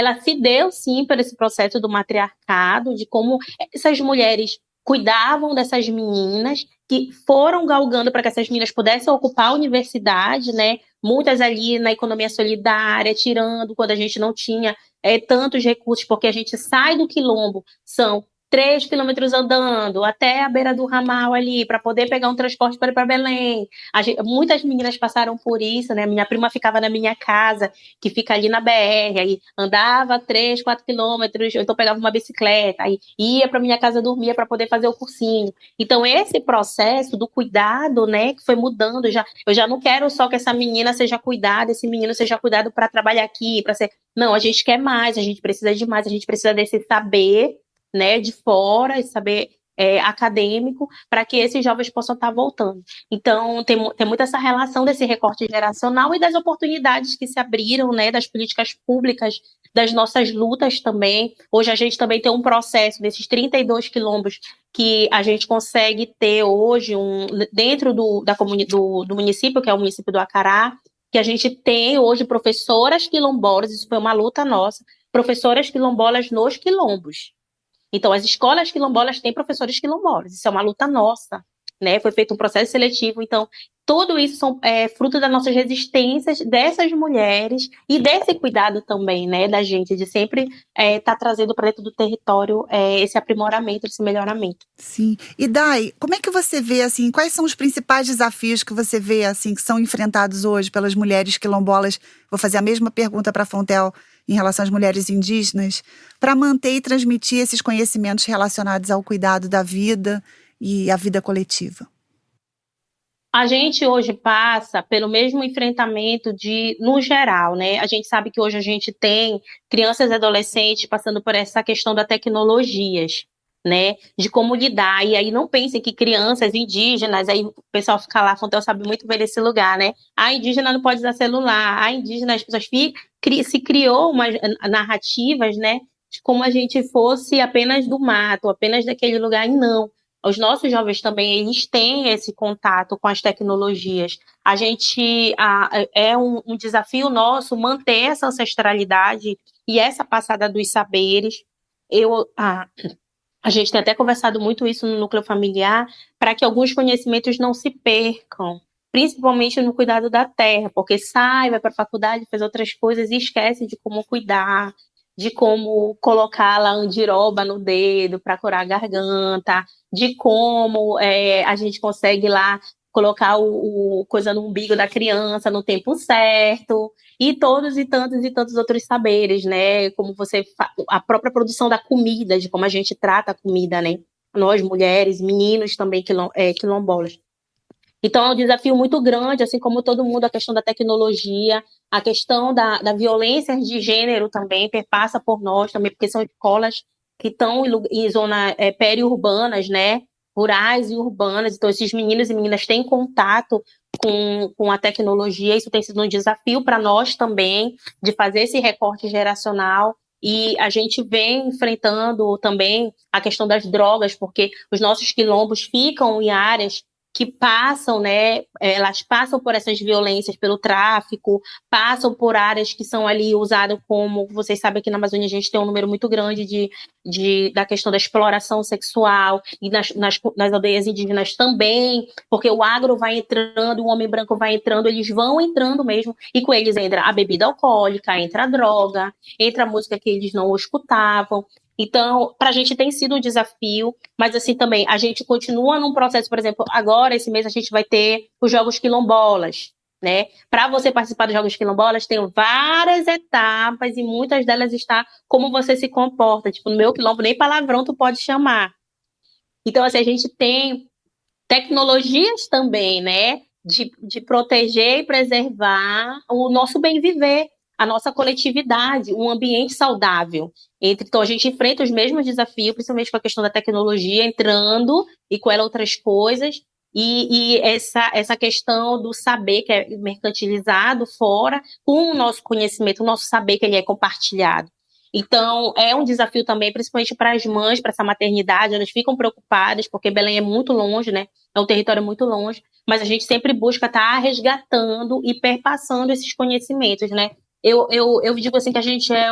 ela se deu, sim, por esse processo do matriarcado, de como essas mulheres cuidavam dessas meninas, que foram galgando para que essas meninas pudessem ocupar a universidade, né? Muitas ali na economia solidária, tirando quando a gente não tinha tantos recursos, porque a gente sai do quilombo, são 3 quilômetros andando até a beira do ramal ali, para poder pegar um transporte para ir para Belém. Muitas meninas passaram por isso, né? Minha prima ficava na minha casa, que fica ali na BR, aí andava 3, 4 quilômetros, ou então pegava uma bicicleta, aí ia para minha casa, dormia para poder fazer o cursinho. Então, esse processo do cuidado, né, que foi mudando, eu já não quero só que essa menina seja cuidada, esse menino seja cuidado para trabalhar aqui, para ser. Não, a gente quer mais, a gente precisa de mais, a gente precisa desse saber, né, de fora, esse saber acadêmico, para que esses jovens possam estar voltando. Então, tem muito essa relação desse recorte geracional e das oportunidades que se abriram, né, das políticas públicas, das nossas lutas também. Hoje a gente também tem um processo desses 32 quilombos que a gente consegue ter hoje dentro do município, que é o município do Acará, que a gente tem hoje professoras quilombolas, isso foi uma luta nossa, professoras quilombolas nos quilombos. Então, as escolas quilombolas têm professores quilombolas. Isso é uma luta nossa, né? Foi feito um processo seletivo. Então, tudo isso são fruto das nossas resistências dessas mulheres e desse cuidado também, né, da gente, de sempre estar trazendo para dentro do território esse aprimoramento, esse melhoramento. Sim. E Dai, como é que você vê, assim, quais são os principais desafios que você vê, assim, que são enfrentados hoje pelas mulheres quilombolas? Vou fazer a mesma pergunta para a Fontel em relação às mulheres indígenas, para manter e transmitir esses conhecimentos relacionados ao cuidado da vida e à vida coletiva. A gente hoje passa pelo mesmo enfrentamento no geral, né? A gente sabe que hoje a gente tem crianças e adolescentes passando por essa questão das tecnologias, né? De como lidar. E aí não pensem que crianças indígenas, aí o pessoal fica lá, a Fontel sabe muito bem desse lugar, né? A indígena não pode usar celular, a indígena, as pessoas se criou umas narrativas, né? De como a gente fosse apenas do mato, apenas daquele lugar, e não. Os nossos jovens também, eles têm esse contato com as tecnologias. É um desafio nosso manter essa ancestralidade e essa passada dos saberes. A gente tem até conversado muito isso no núcleo familiar, para que alguns conhecimentos não se percam, principalmente no cuidado da terra, porque vai para a faculdade, faz outras coisas e esquece de como cuidar, de como colocar lá andiroba no dedo para curar a garganta, de como a gente consegue lá colocar o coisa no umbigo da criança no tempo certo, e todos e tantos outros saberes, né? Como a própria produção da comida, de como a gente trata a comida, né? Nós, mulheres, meninos também quilombolas. Então, é um desafio muito grande, assim como todo mundo, a questão da tecnologia, a questão da violência de gênero também perpassa por nós também, porque são escolas que estão em zonas periurbanas, né? Rurais e urbanas. Então, esses meninos e meninas têm contato com a tecnologia. Isso tem sido um desafio para nós também, de fazer esse recorte geracional. E a gente vem enfrentando também a questão das drogas, porque os nossos quilombos ficam em áreas que passam, né, elas passam por essas violências, pelo tráfico, passam por áreas que são ali usadas como, vocês sabem que na Amazônia a gente tem um número muito grande da questão da exploração sexual, e nas aldeias indígenas também, porque o agro vai entrando, o homem branco vai entrando, eles vão entrando mesmo, e com eles entra a bebida alcoólica, entra a droga, entra a música que eles não escutavam. Então, para a gente tem sido um desafio, mas assim também, a gente continua num processo, por exemplo, agora, esse mês, a gente vai ter os Jogos Quilombolas, né? Para você participar dos Jogos Quilombolas, tem várias etapas e muitas delas está como você se comporta. Tipo, no meu quilombo, nem palavrão tu pode chamar. Então, assim, a gente tem tecnologias também, né? De proteger e preservar o nosso bem viver, a nossa coletividade, um ambiente saudável. Então, a gente enfrenta os mesmos desafios, principalmente com a questão da tecnologia entrando e com ela outras coisas, e essa questão do saber que é mercantilizado fora, com o nosso conhecimento, o nosso saber que ele é compartilhado. Então, é um desafio também, principalmente para as mães, para essa maternidade, elas ficam preocupadas, porque Belém é muito longe, né? É um território muito longe, mas a gente sempre busca estar resgatando e perpassando esses conhecimentos, né? eu digo assim que a gente é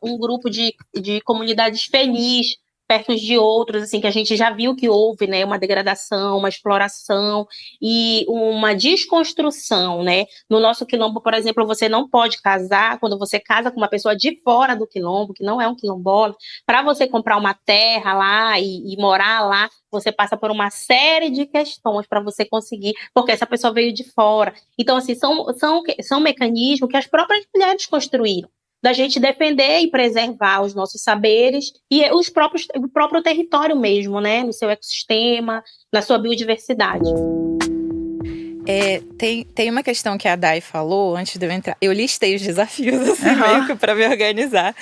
um grupo de comunidades feliz, perto de outros, assim, que a gente já viu que houve, né, uma degradação, uma exploração e uma desconstrução, né? No nosso quilombo, por exemplo, você não pode casar, quando você casa com uma pessoa de fora do quilombo, que não é um quilombola, para você comprar uma terra lá e morar lá, você passa por uma série de questões para você conseguir, porque essa pessoa veio de fora. Então, assim, são mecanismos que as próprias mulheres construíram, da gente defender e preservar os nossos saberes e o próprio território mesmo, né? No seu ecossistema, na sua biodiversidade. Tem uma questão que a Dai falou antes de eu entrar. Eu listei os desafios, assim, meio que para me organizar.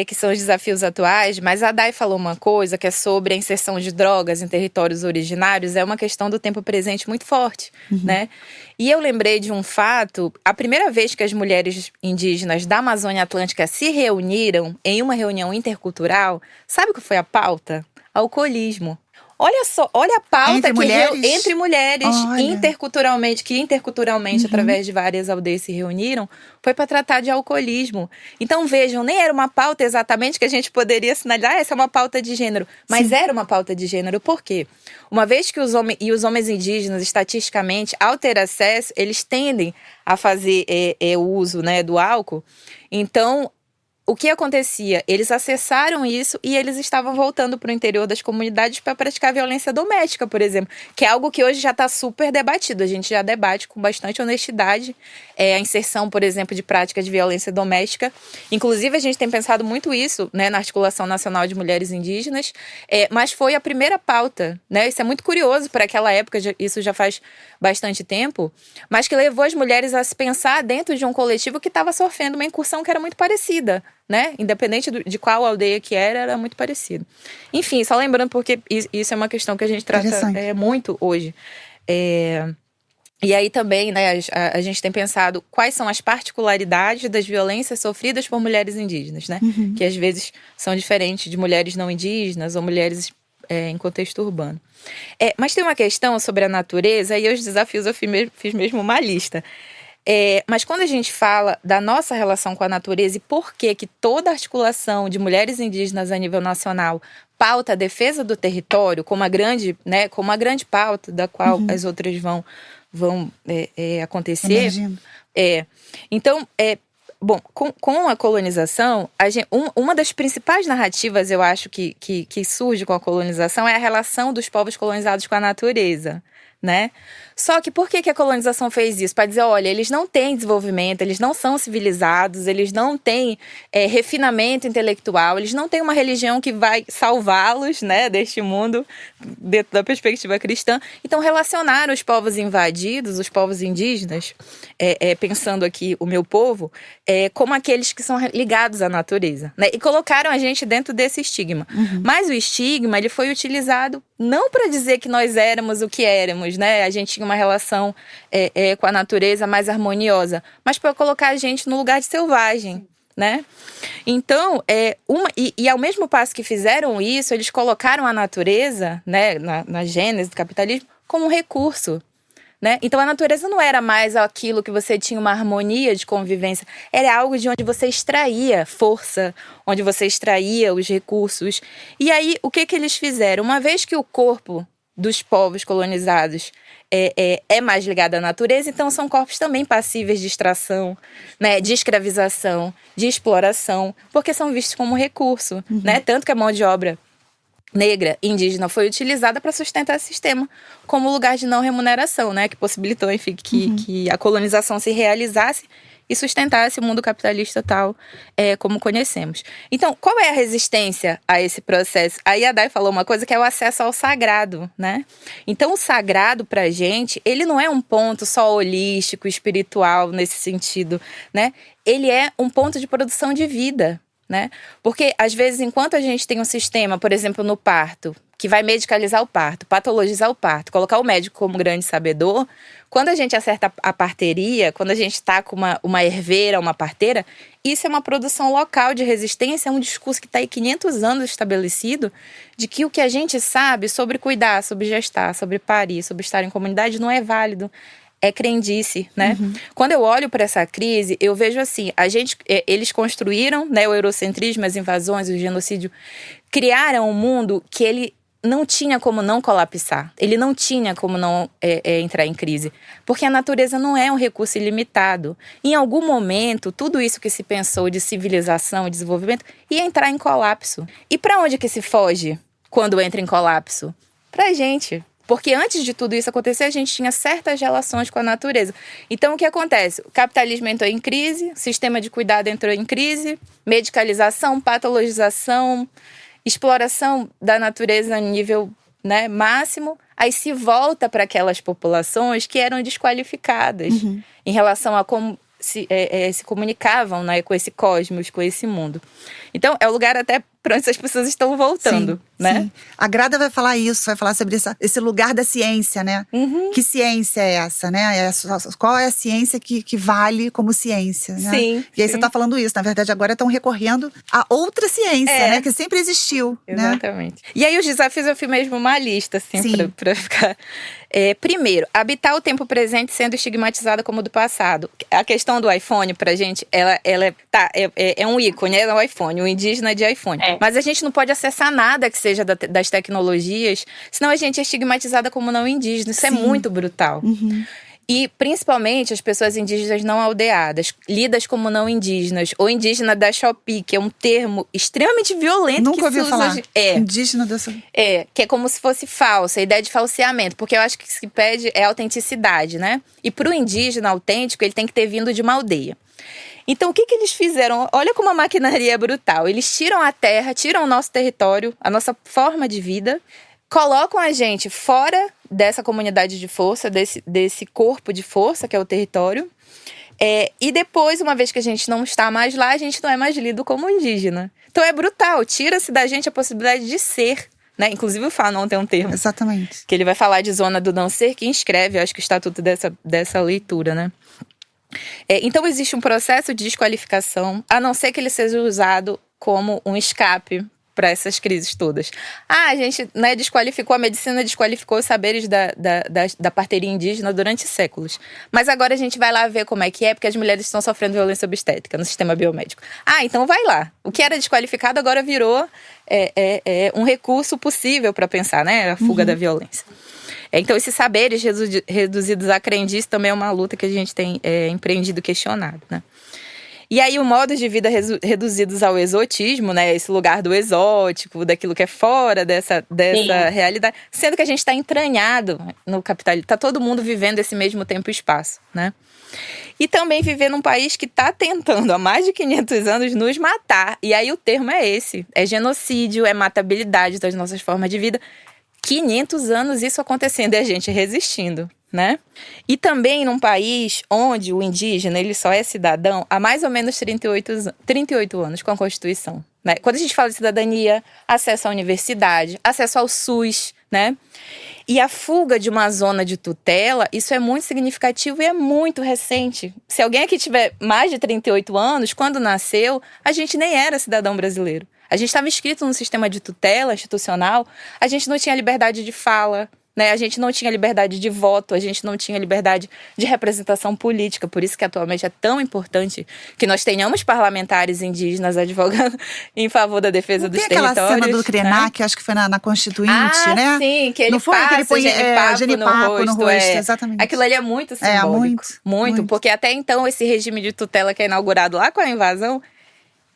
Que são os desafios atuais, mas a Dai falou uma coisa que é sobre a inserção de drogas em territórios originários, é uma questão do tempo presente muito forte, né? E eu lembrei de um fato, a primeira vez que as mulheres indígenas da Amazônia Atlântica se reuniram em uma reunião intercultural, sabe o que foi a pauta? Alcoolismo. Olha só, olha a pauta entre mulheres interculturalmente, através de várias aldeias se reuniram, foi para tratar de alcoolismo. Então vejam, nem era uma pauta exatamente que a gente poderia sinalizar, essa é uma pauta de gênero, mas sim, era uma pauta de gênero. Por quê? Uma vez que os homens indígenas, estatisticamente, ao ter acesso, eles tendem a fazer o uso, né, do álcool. Então, o que acontecia? Eles acessaram isso e eles estavam voltando para o interior das comunidades para praticar violência doméstica, por exemplo, que é algo que hoje já está super debatido. A gente já debate com bastante honestidade a inserção, por exemplo, de prática de violência doméstica. Inclusive, a gente tem pensado muito isso, né, na Articulação Nacional de Mulheres Indígenas, mas foi a primeira pauta, né? Isso é muito curioso para aquela época, isso já faz bastante tempo, mas que levou as mulheres a se pensar dentro de um coletivo que estava sofrendo uma incursão que era muito parecida, né? Independente de qual aldeia que era muito parecido. Enfim, só lembrando, porque isso é uma questão que a gente trata muito hoje. E aí também, né, a gente tem pensado quais são as particularidades das violências sofridas por mulheres indígenas, né? Que às vezes são diferentes de mulheres não indígenas ou mulheres em contexto urbano. Mas tem uma questão sobre a natureza, e os desafios eu fiz mesmo uma lista. Mas quando a gente fala da nossa relação com a natureza e por que toda a articulação de mulheres indígenas a nível nacional pauta a defesa do território como a grande pauta da qual as outras vão acontecer. Então, bom, com a colonização, uma das principais narrativas, eu acho, que surge com a colonização é a relação dos povos colonizados com a natureza, né? Só que por que a colonização fez isso? Para dizer, olha, eles não têm desenvolvimento, eles não são civilizados, eles não têm refinamento intelectual, eles não têm uma religião que vai salvá-los, né, deste mundo, dentro da perspectiva cristã. Então, relacionaram os povos invadidos, os povos indígenas, pensando aqui o meu povo, como aqueles que são ligados à natureza, né? E colocaram a gente dentro desse estigma. Mas o estigma, ele foi utilizado não para dizer que nós éramos o que éramos, né? A gente tinha uma relação com a natureza mais harmoniosa, mas para colocar a gente no lugar de selvagem, né? Então, ao mesmo passo que fizeram isso, eles colocaram a natureza, né, na gênese do capitalismo, como um recurso, né? Então a natureza não era mais aquilo que você tinha uma harmonia de convivência, era algo de onde você extraía força, onde você extraía os recursos. E aí, o que eles fizeram? Uma vez que o corpo dos povos colonizados é mais ligado à natureza, então são corpos também passíveis de extração, né, de escravização, de exploração, porque são vistos como recurso, né? Tanto que a mão de obra negra, indígena, foi utilizada para sustentar esse sistema como lugar de não remuneração, né? Que possibilitou, enfim, que a colonização se realizasse e sustentasse o mundo capitalista tal como conhecemos. Então, qual é a resistência a esse processo? Aí a Dai falou uma coisa que é o acesso ao sagrado, né? Então, o sagrado pra gente, ele não é um ponto só holístico, espiritual nesse sentido, né? Ele é um ponto de produção de vida, né? Porque, às vezes, enquanto a gente tem um sistema, por exemplo, no parto, que vai medicalizar o parto, patologizar o parto, colocar o médico como grande sabedor, quando a gente acerta a parteria, quando a gente está com uma herveira, uma parteira, isso é uma produção local de resistência, é um discurso que está aí 500 anos estabelecido, de que o que a gente sabe sobre cuidar, sobre gestar, sobre parir, sobre estar em comunidade não é válido. é crendice, né? Quando eu olho para essa crise, eu vejo assim, eles construíram, né, o eurocentrismo, as invasões, o genocídio, criaram um mundo que ele não tinha como não colapsar. Ele não tinha como não entrar em crise. Porque a natureza não é um recurso ilimitado. Em algum momento, tudo isso que se pensou de civilização e desenvolvimento ia entrar em colapso. E para onde que se foge quando entra em colapso? Pra gente. Porque antes de tudo isso acontecer, a gente tinha certas relações com a natureza. Então, o que acontece? O capitalismo entrou em crise, o sistema de cuidado entrou em crise, medicalização, patologização, exploração da natureza a nível, né, máximo, aí se volta para aquelas populações que eram desqualificadas em relação a como se comunicavam, né, com esse cosmos, com esse mundo. Então, é o lugar até para onde essas pessoas estão voltando, sim, né? Sim. A Grada vai falar isso, vai falar sobre esse lugar da ciência, né? Que ciência é essa, né? Qual é a ciência que vale como ciência, né? Sim. E aí você está falando isso, na verdade agora estão recorrendo a outra ciência, né? Que sempre existiu, exatamente. Né? E aí os desafios eu fiz mesmo uma lista, assim, para ficar... primeiro, habitar o tempo presente sendo estigmatizada como do passado. A questão do iPhone, pra gente, ela é um ícone, é o iPhone, o indígena de iPhone. Mas a gente não pode acessar nada que seja das tecnologias, senão a gente é estigmatizada como não indígena. Isso é muito brutal. E, principalmente, as pessoas indígenas não aldeadas, lidas como não indígenas, ou indígena da Shopee, que é um termo extremamente violento. Nunca ouvi falar. Hoje. Indígena da Shopee. Que é como se fosse falsa, a ideia de falseamento, porque eu acho que o que se pede é autenticidade, né? E para o indígena autêntico, ele tem que ter vindo de uma aldeia. Então, o que eles fizeram? Olha como a maquinaria é brutal. Eles tiram a terra, tiram o nosso território, a nossa forma de vida, colocam a gente fora dessa comunidade de força, desse corpo de força que é o território. E depois, uma vez que a gente não está mais lá, a gente não é mais lido como indígena. Então é brutal, tira-se da gente a possibilidade de ser, né? Inclusive o Fanon tem um termo. Exatamente. Que ele vai falar de zona do não ser, que inscreve, eu acho que o estatuto dessa leitura, né? Então existe um processo de desqualificação, a não ser que ele seja usado como um escape para essas crises todas. A gente, né, desqualificou, a medicina desqualificou os saberes da parteria indígena durante séculos. Mas agora a gente vai lá ver como é que porque as mulheres estão sofrendo violência obstétrica no sistema biomédico. Então vai lá. O que era desqualificado agora virou um recurso possível para pensar, né, a fuga da violência. Então, esses saberes reduzidos à crendice também é uma luta que a gente tem empreendido, questionado, né? E aí, o modo de vida reduzidos ao exotismo, né? Esse lugar do exótico, daquilo que é fora dessa realidade. Sendo que a gente está entranhado no capitalismo. Está todo mundo vivendo esse mesmo tempo e espaço, né? E também viver num país que está tentando, há mais de 500 anos, nos matar. E aí, o termo é esse. É genocídio, é matabilidade das nossas formas de vida. 500 anos isso acontecendo e a gente resistindo, né? E também num país onde o indígena ele só é cidadão há mais ou menos 38 anos com a Constituição, né? Quando a gente fala de cidadania, acesso à universidade, acesso ao SUS, né? E a fuga de uma zona de tutela, isso é muito significativo e é muito recente. Se alguém aqui tiver mais de 38 anos, quando nasceu, a gente nem era cidadão brasileiro. A gente estava inscrito num sistema de tutela institucional, a gente não tinha liberdade de fala, né? A gente não tinha liberdade de voto, a gente não tinha liberdade de representação política. Por isso que atualmente é tão importante que nós tenhamos parlamentares indígenas advogando em favor da defesa dos territórios. Tem aquela cena do Krenak, né? Acho que foi na Constituinte, né? Sim, que ele não foi passa que ele põe genipapo no rosto, exatamente. Aquilo ali é muito simbólico. Muito, porque até então esse regime de tutela que é inaugurado lá com a invasão,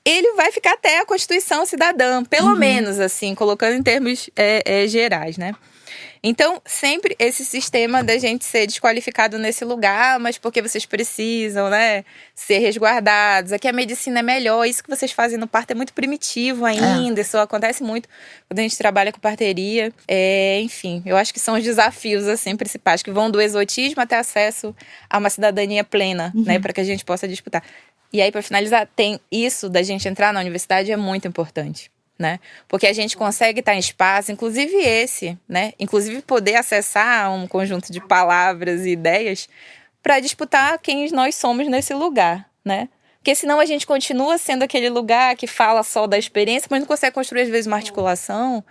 ele vai ficar até a Constituição cidadã, pelo menos, assim, colocando em termos gerais, né? Então, sempre esse sistema da gente ser desqualificado nesse lugar, mas porque vocês precisam, né, ser resguardados. Aqui a medicina é melhor, isso que vocês fazem no parto é muito primitivo ainda, isso acontece muito quando a gente trabalha com parteria. Enfim, eu acho que são os desafios, assim, principais, que vão do exotismo até acesso a uma cidadania plena, né, para que a gente possa disputar. E aí, para finalizar, tem isso da gente entrar na universidade é muito importante, né? Porque a gente consegue estar em espaço, inclusive esse, né? Inclusive poder acessar um conjunto de palavras e ideias para disputar quem nós somos nesse lugar, né? Porque senão a gente continua sendo aquele lugar que fala só da experiência, mas não consegue construir, às vezes, uma articulação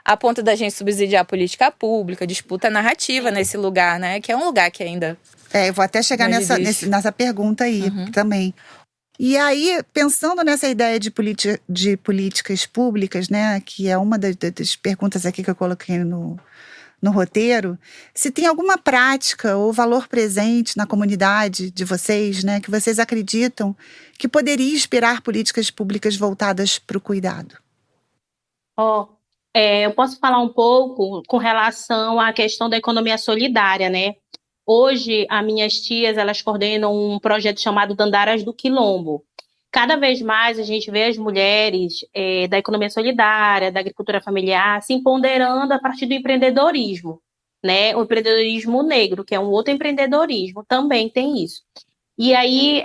a ponto da gente subsidiar a política pública, disputa narrativa nesse lugar, né? Que é um lugar que ainda... Eu vou até chegar nessa pergunta aí também. E aí, pensando nessa ideia de políticas públicas, né? Que é uma das perguntas aqui que eu coloquei no roteiro, se tem alguma prática ou valor presente na comunidade de vocês, né? Que vocês acreditam que poderia inspirar políticas públicas voltadas para o cuidado. Eu posso falar um pouco com relação à questão da economia solidária, né? Hoje, as minhas tias, elas coordenam um projeto chamado Dandaras do Quilombo. Cada vez mais a gente vê as mulheres da economia solidária, da agricultura familiar, se empoderando a partir do empreendedorismo, né? O empreendedorismo negro, que é um outro empreendedorismo, também tem isso. E aí,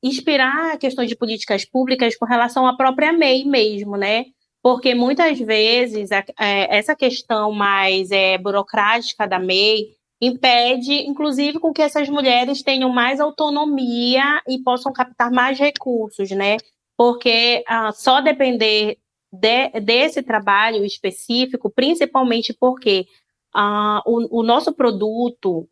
inspirar a questão de políticas públicas com relação à própria MEI mesmo, né? Porque muitas vezes essa questão mais burocrática da MEI impede, inclusive, com que essas mulheres tenham mais autonomia e possam captar mais recursos, né? Porque só depender desse trabalho específico, principalmente porque o nosso produto,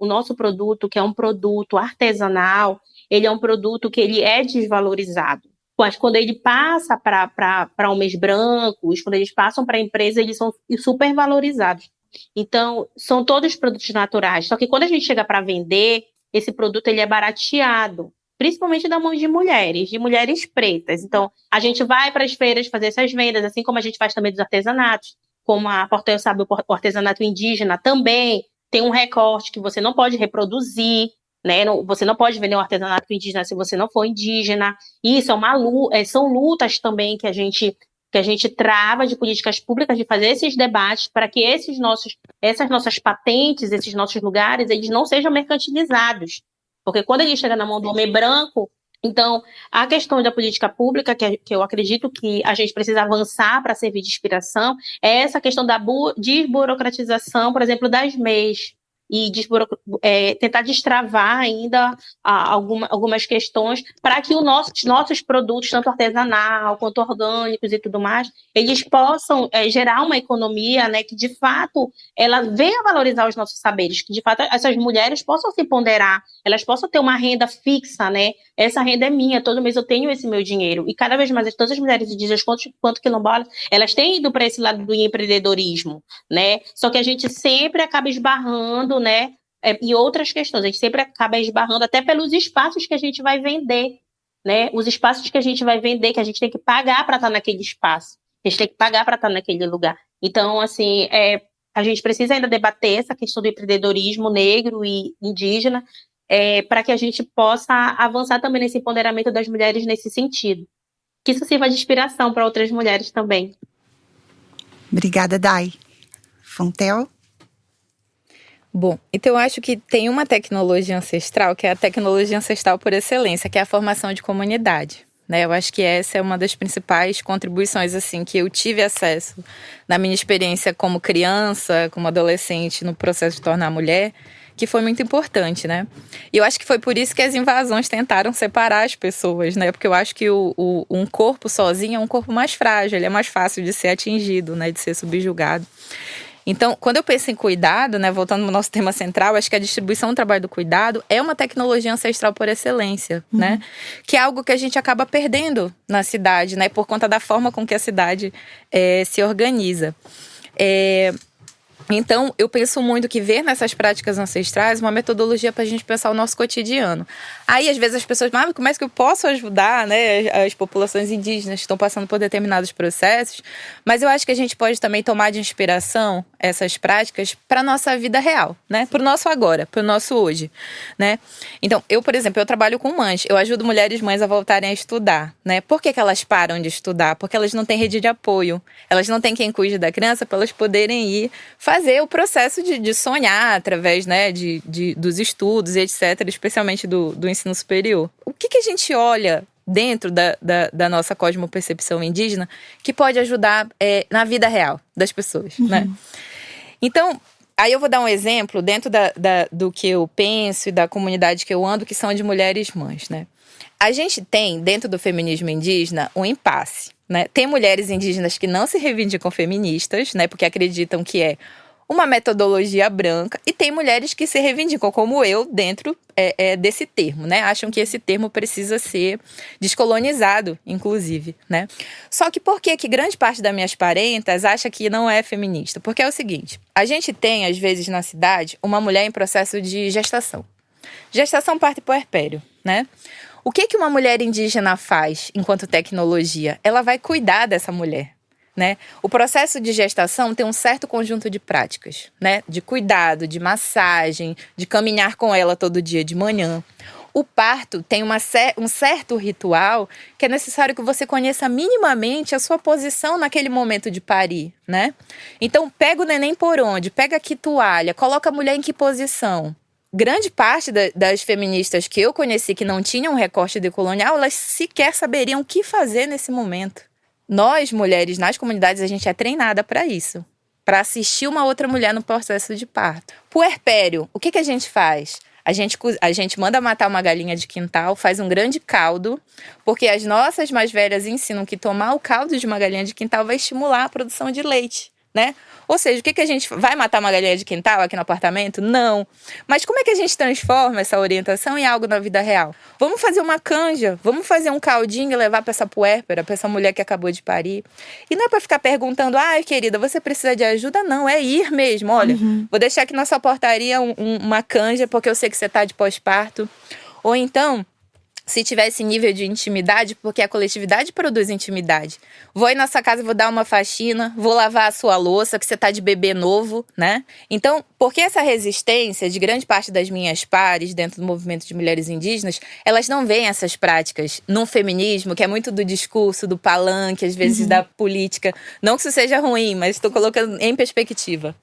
que é um produto artesanal, ele é um produto que ele é desvalorizado. Mas quando ele passa para homens brancos, quando eles passam para a empresa, eles são super valorizados. Então, são todos produtos naturais. Só que quando a gente chega para vender, esse produto ele é barateado, principalmente da mão de mulheres pretas. Então, a gente vai para as feiras fazer essas vendas, assim como a gente faz também dos artesanatos, como a Portel sabe, o artesanato indígena também tem um recorte que você não pode reproduzir, né? Você não pode vender um artesanato indígena se você não for indígena. Isso são lutas também que a gente trava de políticas públicas, de fazer esses debates para que essas nossas patentes, esses nossos lugares, eles não sejam mercantilizados. Porque quando ele chega na mão do homem branco, então, a questão da política pública, que eu acredito que a gente precisa avançar para servir de inspiração, é essa questão da desburocratização, por exemplo, das MEIs, e tentar destravar ainda algumas questões para que os nossos produtos, tanto artesanal quanto orgânicos e tudo mais, eles possam gerar uma economia, né, que de fato ela venha valorizar os nossos saberes, que de fato essas mulheres possam se ponderar, elas possam ter uma renda fixa, né? Essa renda é minha, todo mês eu tenho esse meu dinheiro. E cada vez mais todas as mulheres indígenas quanto quilombolas, elas têm ido para esse lado do empreendedorismo, né? Só que a gente sempre acaba esbarrando, né? E outras questões, a gente sempre acaba esbarrando até pelos espaços que a gente vai vender, né? Os espaços que a gente vai vender, que a gente tem que pagar para estar naquele espaço, a gente tem que pagar para estar naquele lugar. Então, assim, a gente precisa ainda debater essa questão do empreendedorismo negro e indígena, para que a gente possa avançar também nesse empoderamento das mulheres nesse sentido. Que isso sirva de inspiração para outras mulheres também. Obrigada, Dai. Fontel? Bom, então eu acho que tem uma tecnologia ancestral, que é a tecnologia ancestral por excelência, que é a formação de comunidade, né? Eu acho que essa é uma das principais contribuições, assim, que eu tive acesso na minha experiência como criança, como adolescente, no processo de tornar mulher, que foi muito importante, né? E eu acho que foi por isso que as invasões tentaram separar as pessoas, né? Porque eu acho que um corpo sozinho é um corpo mais frágil, ele é mais fácil de ser atingido, né? De ser subjugado. Então, quando eu penso em cuidado, né, voltando ao nosso tema central, acho que a distribuição do trabalho do cuidado é uma tecnologia ancestral por excelência, né? Que é algo que a gente acaba perdendo na cidade, né? Por conta da forma com que a cidade se organiza. Então, eu penso muito que ver nessas práticas ancestrais uma metodologia para a gente pensar o nosso cotidiano. Aí, às vezes, as pessoas falam, como é que eu posso ajudar, né, as populações indígenas que estão passando por determinados processos? Mas eu acho que a gente pode também tomar de inspiração essas práticas para a nossa vida real, né? Para o nosso agora, para o nosso hoje, né? Então, por exemplo, eu trabalho com mães. Eu ajudo mulheres mães a voltarem a estudar, né? Por que elas param de estudar? Porque elas não têm rede de apoio. Elas não têm quem cuide da criança para elas poderem ir fazer o processo de sonhar através, né, dos estudos e etc., especialmente do ensino superior. O que a gente olha dentro da nossa cosmopercepção indígena que pode ajudar na vida real das pessoas, né? Então, aí eu vou dar um exemplo dentro do que eu penso e da comunidade que eu ando, que são de mulheres mães, né? A gente tem, dentro do feminismo indígena, um impasse, né? Tem mulheres indígenas que não se reivindicam feministas, né? Porque acreditam que é uma metodologia branca, e tem mulheres que se reivindicam, como eu, dentro desse termo, né? Acham que esse termo precisa ser descolonizado, inclusive, né? Só que por que grande parte das minhas parentas acha que não é feminista? Porque é o seguinte, a gente tem, às vezes, na cidade, uma mulher em processo de gestação. Gestação, parto e puerpério, né? O que uma mulher indígena faz enquanto tecnologia? Ela vai cuidar dessa mulher, né? O processo de gestação tem um certo conjunto de práticas, né? De cuidado, de massagem, de caminhar com ela todo dia de manhã. O parto tem um certo ritual que é necessário que você conheça minimamente a sua posição naquele momento de parir, né? Então, pega o neném por onde? Pega que toalha? Coloca a mulher em que posição? Grande parte das feministas que eu conheci que não tinham um recorte decolonial, elas sequer saberiam o que fazer nesse momento. Nós, mulheres, nas comunidades, a gente é treinada para isso. Para assistir uma outra mulher no processo de parto. Puerpério, o que a gente faz? A gente manda matar uma galinha de quintal, faz um grande caldo, porque as nossas mais velhas ensinam que tomar o caldo de uma galinha de quintal vai estimular a produção de leite, né? Ou seja, o que a gente vai matar uma galinha de quintal aqui no apartamento? Não. Mas como é que a gente transforma essa orientação em algo na vida real? Vamos fazer uma canja, vamos fazer um caldinho e levar para essa puérpera, para essa mulher que acabou de parir. E não é para ficar perguntando, querida, você precisa de ajuda? Não, é ir mesmo. Olha, vou deixar aqui na sua portaria uma canja, porque eu sei que você está de pós-parto. Ou então, se tiver esse nível de intimidade, porque a coletividade produz intimidade. Vou ir na sua casa, vou dar uma faxina, vou lavar a sua louça, que você tá de bebê novo, né? Então, porque essa resistência de grande parte das minhas pares dentro do movimento de mulheres indígenas, elas não veem essas práticas num feminismo que é muito do discurso, do palanque, às vezes da política. Não que isso seja ruim, mas estou colocando em perspectiva.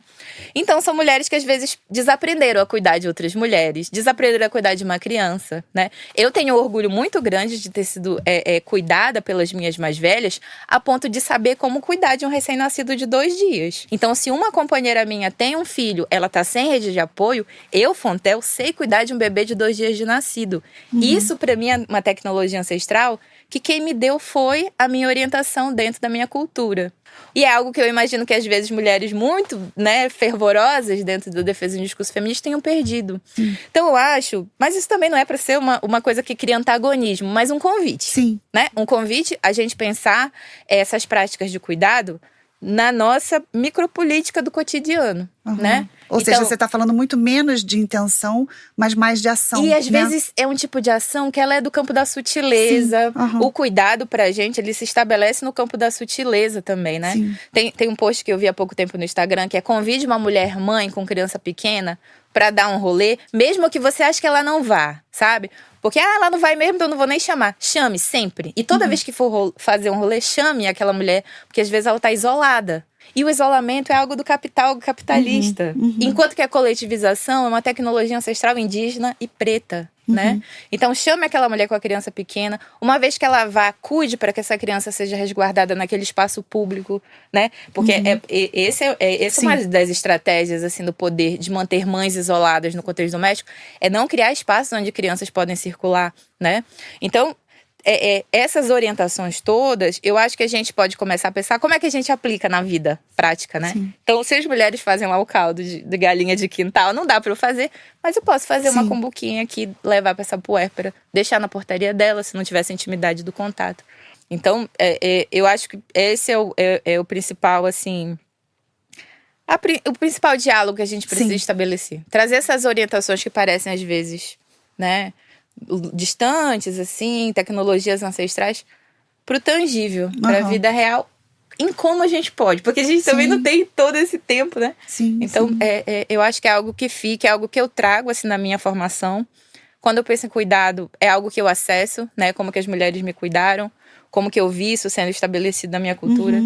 Então, são mulheres que às vezes desaprenderam a cuidar de outras mulheres, desaprenderam a cuidar de uma criança, né? Eu tenho orgulho muito grande de ter sido cuidada pelas minhas mais velhas, a ponto de saber como cuidar de um recém-nascido de 2 dias. Então, se uma companheira minha tem um filho, ela tá sem rede de apoio, eu, Fontel, sei cuidar de um bebê de 2 dias de nascido. Isso, para mim, é uma tecnologia ancestral que quem me deu foi a minha orientação dentro da minha cultura. E é algo que eu imagino que, às vezes, mulheres muito, né, fervorosas dentro da defesa do discurso feminista tenham perdido. Então, eu acho... Mas isso também não é para ser uma coisa que cria antagonismo, mas um convite. Sim. Né? Um convite a gente pensar essas práticas de cuidado na nossa micropolítica do cotidiano, né? Ou seja, você está falando muito menos de intenção, mas mais de ação. E às vezes é um tipo de ação que ela é do campo da sutileza. O cuidado pra gente, ele se estabelece no campo da sutileza também, né? Tem um post que eu vi há pouco tempo no Instagram, que é: convide uma mulher mãe com criança pequena pra dar um rolê, mesmo que você ache que ela não vá, sabe? Porque, ela não vai mesmo, então eu não vou nem chamar. Chame sempre. E toda vez que for fazer um rolê, chame aquela mulher, porque às vezes ela tá isolada. E o isolamento é algo do capital capitalista. Enquanto que a coletivização é uma tecnologia ancestral indígena e preta, né? Então, chame aquela mulher com a criança pequena. Uma vez que ela vá, cuide para que essa criança seja resguardada naquele espaço público, né? Porque essa é uma das estratégias, assim, do poder de manter mães isoladas no contexto doméstico, é não criar espaços onde crianças podem circular, né? Então, essas orientações todas, eu acho que a gente pode começar a pensar como é que a gente aplica na vida prática, né? Então, se as mulheres fazem lá o caldo de galinha de quintal, não dá pra eu fazer, mas eu posso fazer uma cumbuquinha aqui, levar pra essa puérpera, deixar na portaria dela, se não tivesse intimidade do contato. Então, eu acho que esse é o principal, assim... O principal diálogo que a gente precisa estabelecer. Trazer essas orientações que parecem, às vezes, né, distantes, assim, tecnologias ancestrais, pro tangível, pra vida real, em como a gente pode. Porque a gente também não tem todo esse tempo, né? Então, eu acho que é algo que fica, é algo que eu trago, assim, na minha formação. Quando eu penso em cuidado, é algo que eu acesso, né? Como que as mulheres me cuidaram, como que eu vi isso sendo estabelecido na minha cultura.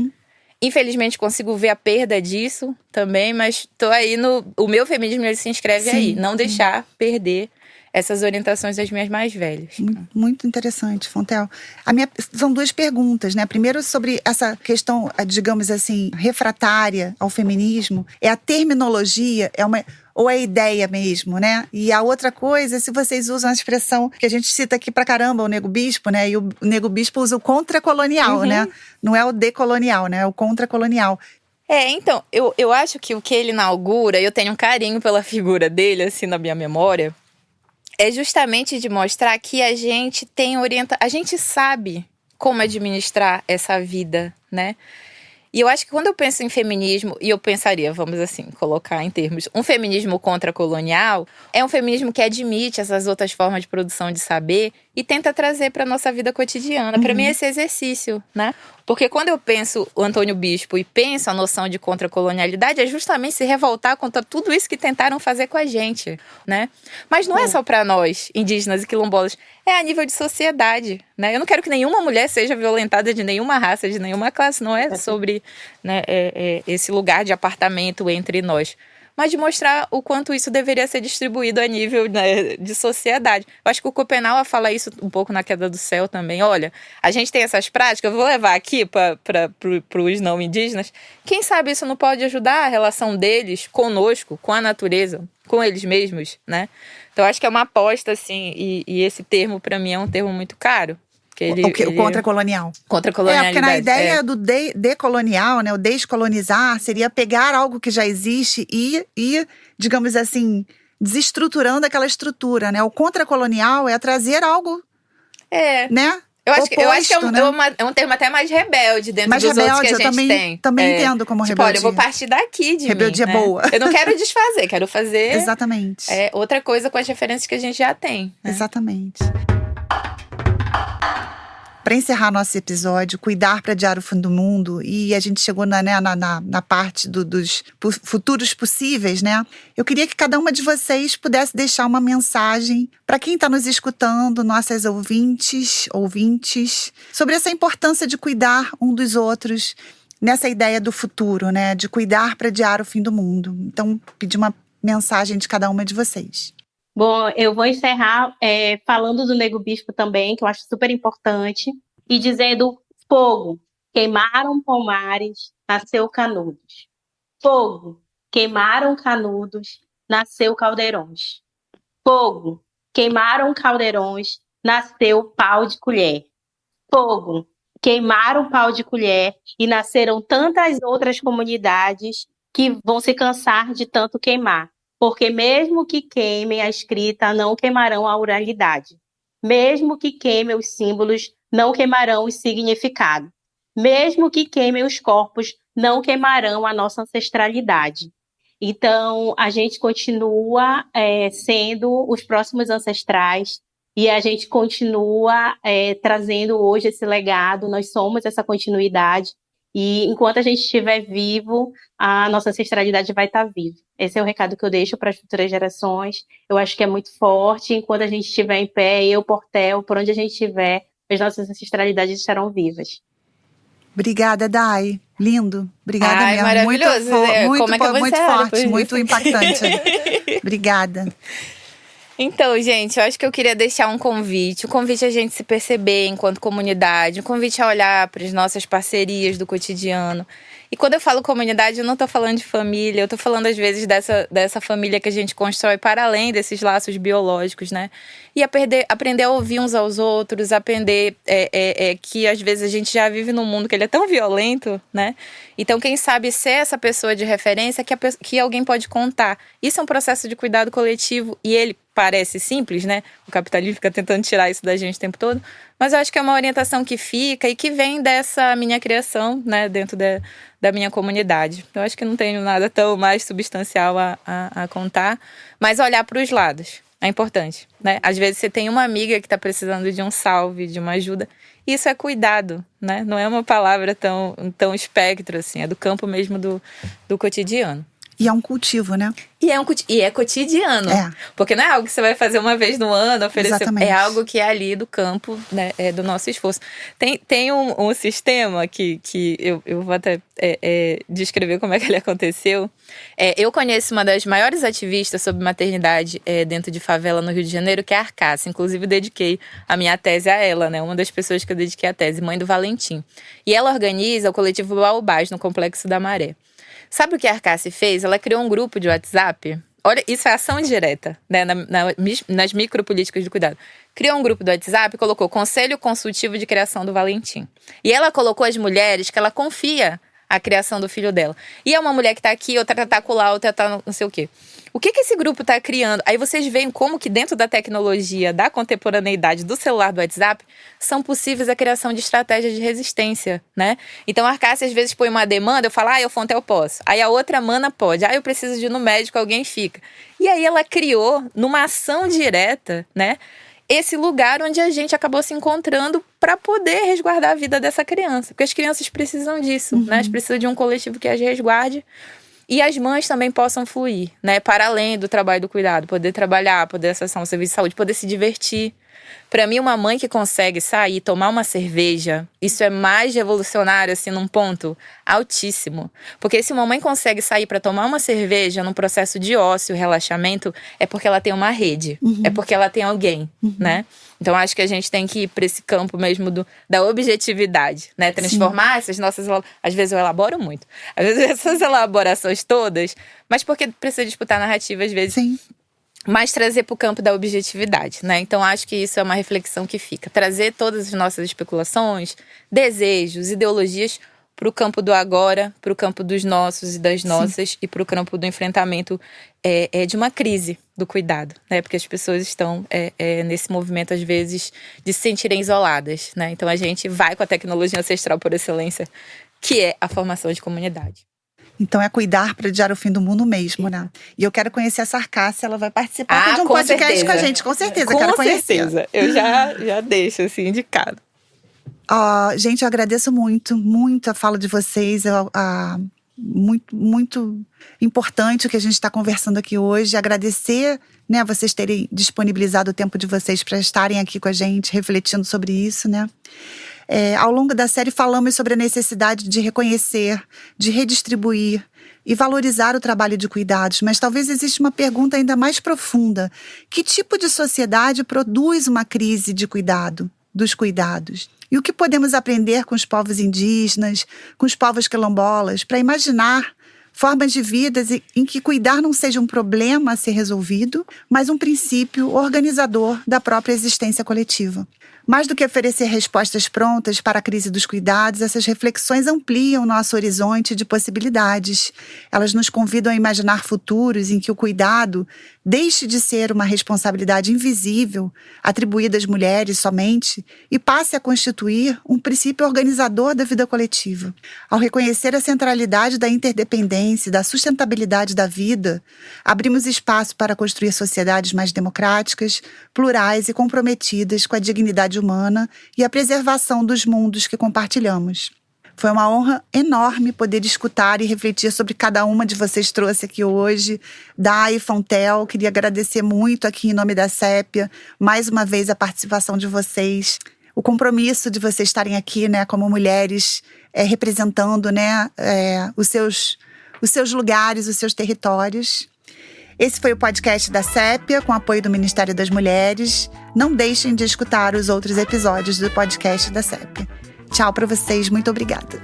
Infelizmente, consigo ver a perda disso também, mas tô aí o meu feminismo, ele se inscreve aí. Não deixar perder essas orientações das minhas mais velhas. Muito interessante, Fontel. São 2 perguntas, né? Primeiro, sobre essa questão, digamos assim, refratária ao feminismo. A terminologia ou é ideia mesmo, né? E a outra coisa, se vocês usam a expressão que a gente cita aqui pra caramba, o Nego Bispo, né? E o Nego Bispo usa o contracolonial, né? Não é o decolonial, né? É o contracolonial. Então, eu acho que o que ele inaugura, eu tenho um carinho pela figura dele, assim, na minha memória, é justamente de mostrar que a gente tem a gente sabe como administrar essa vida, né? E eu acho que quando eu penso em feminismo, e eu pensaria, vamos assim, colocar em termos, um feminismo contracolonial é um feminismo que admite essas outras formas de produção de saber e tenta trazer para nossa vida cotidiana. Para mim, esse exercício, né? Porque quando eu penso o Antônio Bispo e penso a noção de contracolonialidade, é justamente se revoltar contra tudo isso que tentaram fazer com a gente, né? Mas não é só para nós, indígenas e quilombolas, é a nível de sociedade, né? Eu não quero que nenhuma mulher seja violentada de nenhuma raça, de nenhuma classe, não é sobre, né, esse lugar de apartamento entre nós, mas de mostrar o quanto isso deveria ser distribuído a nível, né, de sociedade. Eu acho que o Schopenhauer fala isso um pouco na Queda do Céu também. Olha, a gente tem essas práticas, eu vou levar aqui para os não indígenas. Quem sabe isso não pode ajudar a relação deles conosco, com a natureza, com eles mesmos, né? Então, acho que é uma aposta, assim, e esse termo, para mim, é um termo muito caro. O contracolonial. Contracolonialidade. Porque na ideia do decolonial, né, o descolonizar, seria pegar algo que já existe e, digamos assim, desestruturando aquela estrutura, né? O contracolonial é trazer algo, né? Eu acho que né? é um termo até mais rebelde dentro dos outros que a gente tem. Também entendo como rebeldia. Olha, eu vou partir daqui de rebeldia mim, boa. Eu não quero desfazer, quero fazer… Exatamente. Outra coisa com as referências que a gente já tem. Né? Exatamente. Para encerrar nosso episódio, cuidar para adiar o fim do mundo, e a gente chegou na parte dos futuros possíveis, né? Eu queria que cada uma de vocês pudesse deixar uma mensagem para quem está nos escutando, nossas ouvintes, sobre essa importância de cuidar um dos outros, nessa ideia do futuro, né? De cuidar para adiar o fim do mundo. Então, pedir uma mensagem de cada uma de vocês. Bom, eu vou encerrar falando do Nego Bispo também, que eu acho super importante, e dizendo: fogo, queimaram pomares, nasceu Canudos. Fogo, queimaram Canudos, nasceu Caldeirões. Fogo, queimaram Caldeirões, nasceu Pau de Colher. Fogo, queimaram Pau de Colher e nasceram tantas outras comunidades que vão se cansar de tanto queimar. Porque mesmo que queimem a escrita, não queimarão a oralidade. Mesmo que queimem os símbolos, não queimarão o significado. Mesmo que queimem os corpos, não queimarão a nossa ancestralidade. Então, a gente continua sendo os próximos ancestrais e a gente continua trazendo hoje esse legado, nós somos essa continuidade. E enquanto a gente estiver vivo, a nossa ancestralidade vai estar viva. Esse é o recado que eu deixo para as futuras gerações. Eu acho que é muito forte. Enquanto a gente estiver em pé, Portel, por onde a gente estiver, as nossas ancestralidades estarão vivas. Obrigada, Dai. Lindo. Obrigada mesmo. Maravilhoso. Muito forte, muito impactante. Obrigada. Então, gente, eu acho que eu queria deixar um convite a gente se perceber enquanto comunidade, um convite a olhar para as nossas parcerias do cotidiano. E quando eu falo comunidade, eu não estou falando de família, eu estou falando às vezes dessa família que a gente constrói para além desses laços biológicos, né? E aprender a ouvir uns aos outros, aprender que às vezes a gente já vive num mundo que ele é tão violento, né? Então, quem sabe ser essa pessoa de referência que alguém pode contar. Isso é um processo de cuidado coletivo e ele parece simples, né? O capitalismo fica tentando tirar isso da gente o tempo todo, mas eu acho que é uma orientação que fica e que vem dessa minha criação, né? Dentro da minha comunidade. Eu acho que não tenho nada tão mais substancial a contar, mas olhar para os lados é importante, né? Às vezes você tem uma amiga que está precisando de um salve, de uma ajuda. Isso é cuidado, né? Não é uma palavra tão espectro, assim. É do campo mesmo do cotidiano. E é um cultivo, né? E é cotidiano. Porque não é algo que você vai fazer uma vez no ano, oferecer. Exatamente. É algo que é ali do campo, né, do nosso esforço. Tem um sistema que eu vou até descrever como é que ele aconteceu. Eu conheço uma das maiores ativistas sobre maternidade dentro de favela no Rio de Janeiro, que é a Arcácia. Inclusive, dediquei a minha tese a ela, né? Uma das pessoas que eu dediquei a tese, mãe do Valentim. E ela organiza o coletivo Baobás no Complexo da Maré. Sabe o que a Arcácia fez? Ela criou um grupo de WhatsApp olha, isso é ação direta, né, nas micropolíticas de cuidado. Criou um grupo do WhatsApp e colocou Conselho Consultivo de Criação do Valentim. E ela colocou as mulheres que ela confia a criação do filho dela. E é uma mulher que tá aqui, outra tá lá, outra tá não sei o quê. O que esse grupo tá criando? Aí vocês veem como que dentro da tecnologia, da contemporaneidade, do celular, do WhatsApp, são possíveis a criação de estratégias de resistência, né? Então a Arcácia às vezes põe uma demanda, eu falo, eu Fontel posso. Aí a outra mana pode. Eu preciso de ir no médico, alguém fica. E aí ela criou, numa ação direta, né? Esse lugar onde a gente acabou se encontrando para poder resguardar a vida dessa criança. Porque as crianças precisam disso, né? Elas precisam de um coletivo que as resguarde. E as mães também possam fluir, né? Para além do trabalho do cuidado. Poder trabalhar, poder acessar um serviço de saúde, poder se divertir. Para mim, uma mãe que consegue sair, tomar uma cerveja, isso é mais revolucionário, assim, num ponto altíssimo. Porque se uma mãe consegue sair para tomar uma cerveja num processo de ócio, relaxamento, é porque ela tem uma rede, é porque ela tem alguém, né? Então, acho que a gente tem que ir para esse campo mesmo da objetividade, né? Transformar essas nossas... Às vezes eu elaboro muito. Às vezes essas elaborações todas, mas porque precisa disputar narrativa, às vezes... Sim. Mas trazer para o campo da objetividade, né? Então, acho que isso é uma reflexão que fica. Trazer todas as nossas especulações, desejos, ideologias para o campo do agora, para o campo dos nossos e das nossas e para o campo do enfrentamento de uma crise do cuidado, né? Porque as pessoas estão nesse movimento, às vezes, de se sentirem isoladas, né? Então, a gente vai com a tecnologia ancestral por excelência, que é a formação de comunidade. Então é cuidar para adiar o fim do mundo mesmo, né? E eu quero conhecer essa Arcácia, ela vai participar de um podcast certeza. com a gente, com certeza, com quero conhecer. certeza, eu já deixo assim indicado. Gente, eu agradeço muito a fala de vocês, muito importante o que a gente está conversando aqui hoje, agradecer, né, vocês terem disponibilizado o tempo de vocês para estarem aqui com a gente, refletindo sobre isso, né? Ao longo da série falamos sobre a necessidade de reconhecer, de redistribuir e valorizar o trabalho de cuidados, mas talvez exista uma pergunta ainda mais profunda. Que tipo de sociedade produz uma crise de cuidado, dos cuidados? E o que podemos aprender com os povos indígenas, com os povos quilombolas, para imaginar formas de vidas em que cuidar não seja um problema a ser resolvido, mas um princípio organizador da própria existência coletiva. Mais do que oferecer respostas prontas para a crise dos cuidados, essas reflexões ampliam nosso horizonte de possibilidades. Elas nos convidam a imaginar futuros em que o cuidado deixe de ser uma responsabilidade invisível, atribuída às mulheres somente, e passe a constituir um princípio organizador da vida coletiva. Ao reconhecer a centralidade da interdependência e da sustentabilidade da vida, abrimos espaço para construir sociedades mais democráticas, plurais e comprometidas com a dignidade humana e a preservação dos mundos que compartilhamos. Foi uma honra enorme poder escutar e refletir sobre cada uma de vocês trouxe aqui hoje. Dai, Fontel, queria agradecer muito aqui em nome da Sépia, mais uma vez a participação de vocês, o compromisso de vocês estarem aqui, né, como mulheres, representando, né, os seus lugares, os seus territórios. Esse foi o podcast da Sépia, com apoio do Ministério das Mulheres. Não deixem de escutar os outros episódios do podcast da Sépia. Tchau para vocês, muito obrigada.